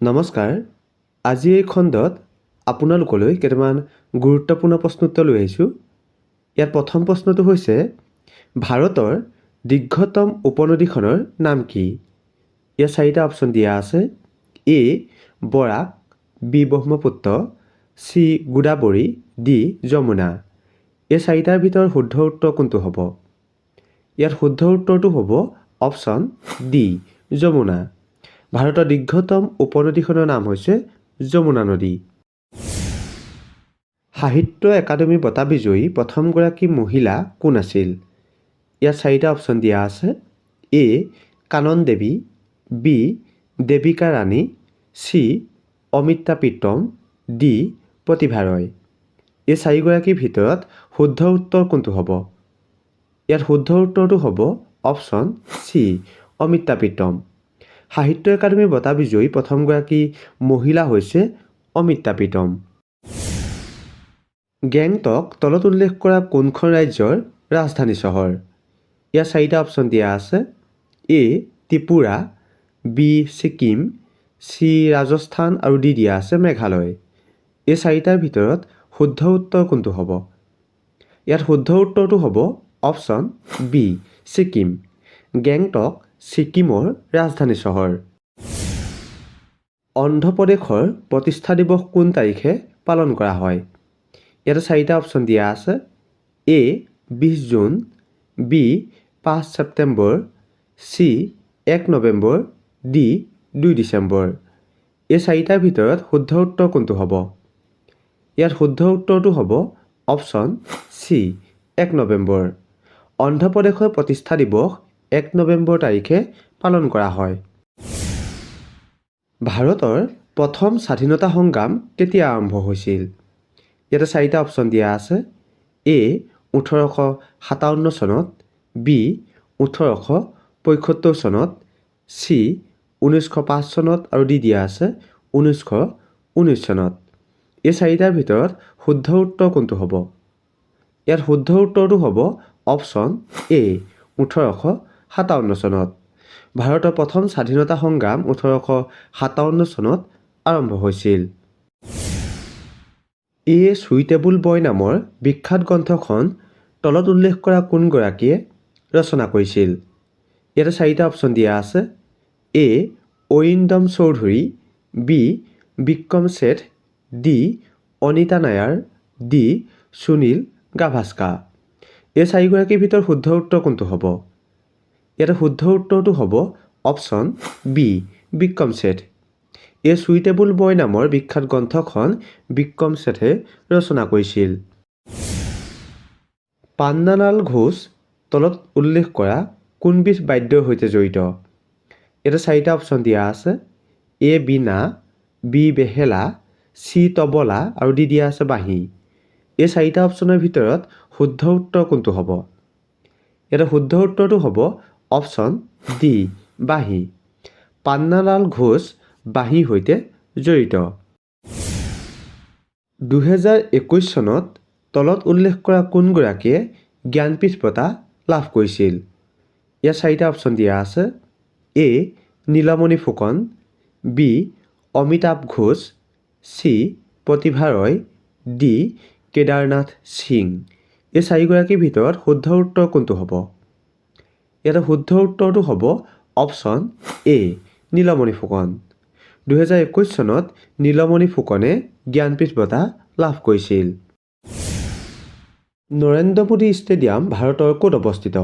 নমস্কাৰ। আজি এই খণ্ডত আপোনালোকলৈ কেইটামান গুৰুত্বপূৰ্ণ প্ৰশ্ন উত্তৰ লৈ আহিছোঁ। ইয়াত প্ৰথম প্ৰশ্নটো হৈছে ভাৰতৰ দীৰ্ঘতম উপনদীখনৰ নাম কি? ইয়াত চাৰিটা অপশ্যন দিয়া আছে। A Barak, B Brahmaputra, C Godavari, D Yamuna. এই চাৰিটাৰ ভিতৰত শুদ্ধ উত্তৰ কোনটো হ'ব? ইয়াত শুদ্ধ উত্তৰটো হ'ব অপশ্যন ডি যমুনা। ভাৰতৰ দীৰ্ঘতম উপনদীখনৰ নাম হৈছে যমুনা নদী। সাহিত্য একাডেমী বঁটা বিজয়ী প্ৰথমগৰাকী মহিলা কোন আছিল? ইয়াত চাৰিটা অপশ্যন দিয়া আছে। এ কানন দেৱী, বি দেৱিকা ৰাণী, চি অমিতা প্ৰীতম, ডি প্ৰতিভা ৰয়। এই চাৰিগৰাকীৰ ভিতৰত শুদ্ধ উত্তৰ কোনটো হ'ব? ইয়াত শুদ্ধ উত্তৰটো হ'ব অপশ্যন চি অমিতা প্ৰীতম। সাহিত্য একাডেমী বঁটা বিজয়ী প্ৰথমগৰাকী মহিলা হৈছে অমিতা প্ৰীতম। গেংটক তলত উল্লেখ কৰা কোনখন ৰাজ্যৰ ৰাজধানী চহৰ? ইয়াত চাৰিটা অপশ্যন দিয়া আছে। এ ত্ৰিপুৰা, বি ছিকিম, চি ৰাজস্থান আৰু ডি দিয়া আছে মেঘালয়। এই চাৰিটাৰ ভিতৰত শুদ্ধ উত্তৰ কোনটো হ'ব? ইয়াত শুদ্ধ উত্তৰটো হ'ব অপশ্যন বি ছিকিম। গেংটক ছিকিমৰ ৰাজধানী চহৰ। অন্ধ্ৰপ্ৰদেশৰ প্ৰতিষ্ঠা দিৱস কোন তাৰিখে পালন কৰা হয়? ইয়াতে চাৰিটা অপশ্যন দিয়া আছে। A 20 June, B 5 September, C 1 November, D 2 December. এই চাৰিটাৰ ভিতৰত শুদ্ধ উত্তৰ কোনটো হ'ব? ইয়াত শুদ্ধ উত্তৰটো হ'ব অপশ্যন চি 1 নৱেম্বৰ। অন্ধ্ৰপ্ৰদেশৰ প্ৰতিষ্ঠা দিৱস 1 নৱেম্বৰ তাৰিখে পালন কৰা হয়। ভাৰতৰ প্ৰথম স্বাধীনতা সংগ্ৰাম কেতিয়া আৰম্ভ হৈছিল? ইয়াতে চাৰিটা অপশ্যন দিয়া আছে। এ 1857 চনত, বি 1875 চনত, চি 1905 চনত আৰু ডি দিয়া আছে 1919 চনত। এই চাৰিটাৰ ভিতৰত শুদ্ধ উত্তৰ কোনটো হ'ব? ইয়াত শুদ্ধ উত্তৰটো হ'ব অপশ্যন এ 1857 চনত। ভাৰতৰ প্ৰথম স্বাধীনতা সংগ্ৰাম 1857 চনত আৰম্ভ হৈছিল। এ চুইটেবল বয় নামৰ বিখ্যাত গ্ৰন্থখন তলত উল্লেখ কৰা কোনগৰাকীয়ে ৰচনা কৰিছিল? ইয়াতে চাৰিটা অপশ্যন দিয়া আছে। A Arindam Chowdhury, B Vikram Seth, D Anita Nair, D Sunil Gavaskar. এই চাৰিগৰাকীৰ ভিতৰত শুদ্ধ উত্তৰ কোনটো হ'ব? ইয়াতে শুদ্ধ উত্তৰটো হ'ব অপশ্যন বি বিক্ৰম শেঠ। এ চুইটেবল বয় নামৰ বিখ্যাত গ্ৰন্থখন বিক্ৰম শেঠে ৰচনা কৰিছিল। পান্নালাল ঘোষ তলত উল্লেখ কৰা কোনবিধ বাদ্যৰ সৈতে জড়িত? ইয়াতে চাৰিটা অপশ্যন দিয়া আছে। এ বীণা, বি বেহেলা, চি তবলা আৰু ডি দিয়া আছে বাঁহী। এই চাৰিটা অপশ্যনৰ ভিতৰত শুদ্ধ উত্তৰ কোনটো হ'ব? ইয়াতে শুদ্ধ উত্তৰটো হ'ব অপশ্যন ডি বাঁহী। পান্নালাল ঘোষ বাঁহীৰ সৈতে জড়িত। 2021 চনত তলত উল্লেখ কৰা কোনগৰাকীয়ে জ্ঞানপীঠ বঁটা লাভ কৰিছিল? ইয়াত চাৰিটা অপশ্যন দিয়া আছে। এ নীলমণি ফুকন, বি অমিতাভ ঘোষ, চি প্ৰতিভা ৰয়, ডি কেদাৰনাথ সিং। এই চাৰিগৰাকীৰ ভিতৰত শুদ্ধ উত্তৰ কোনটো হ'ব? ইয়াতে শুদ্ধ উত্তৰটো হ'ব অপশ্যন এ নীলমণি ফুকন। 2021 চনত নীলমণি ফুকনে জ্ঞানপীঠ বঁটা লাভ কৰিছিল। নৰেন্দ্ৰ মোদী ষ্টেডিয়াম ভাৰতৰ ক'ত অৱস্থিত?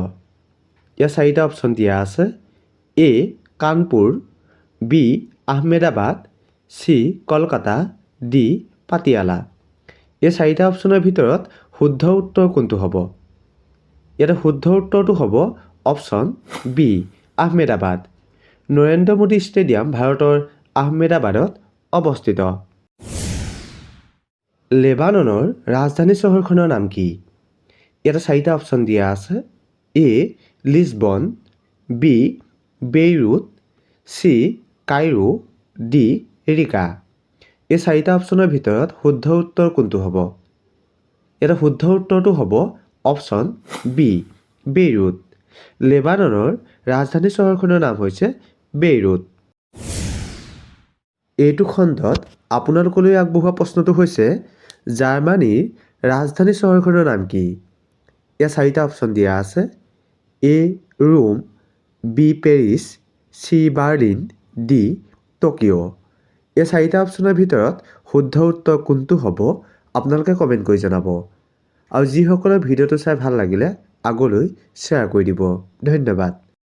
ইয়াত চাৰিটা অপশ্যন দিয়া আছে। A Kanpur, B Ahmedabad, C Kolkata, D Patiala. এই চাৰিটা অপশ্যনৰ ভিতৰত শুদ্ধ উত্তৰ কোনটো হ'ব? ইয়াতে শুদ্ধ উত্তৰটো হ'ব option B Ahmedabad. Narendra Modi stadium ভাৰতৰ আহমেদাবাদত অৱস্থিত। লেবাননৰ ৰাজধানী চহৰখনৰ নাম কি? ইয়াতে চাৰিটা অপশ্যন দিয়া আছে। A Lisbon, B Beirut, C Cairo, D Riga. এই চাৰিটা অপশ্যনৰ ভিতৰত শুদ্ধ উত্তৰ কোনটো হ'ব? ইয়াতে শুদ্ধ উত্তৰটো হ'ব অপশ্যন বি বেইৰুট। লেবাননৰ ৰাজধানী চহৰখনৰ নাম হৈছে বেইৰুট। এইটো খণ্ডত আপোনালোকলৈ আগবঢ়োৱা প্ৰশ্নটো হৈছে জাৰ্মানীৰ ৰাজধানী চহৰখনৰ নাম কি? ইয়াত 4টা অপশ্যন দিয়া আছে। A Rome, B Paris, C Berlin, D Tokyo'. এই 4টা অপশ্যনৰ ভিতৰত শুদ্ধ উত্তৰ কোনটো হ'ব আপোনালোকে কমেণ্ট কৰি জনাব। আৰু যিসকলৰ ভিডিঅ'টো চাই ভাল লাগিলে আগলৈ শ্বেয়াৰ কৰি দিব। ধন্যবাদ।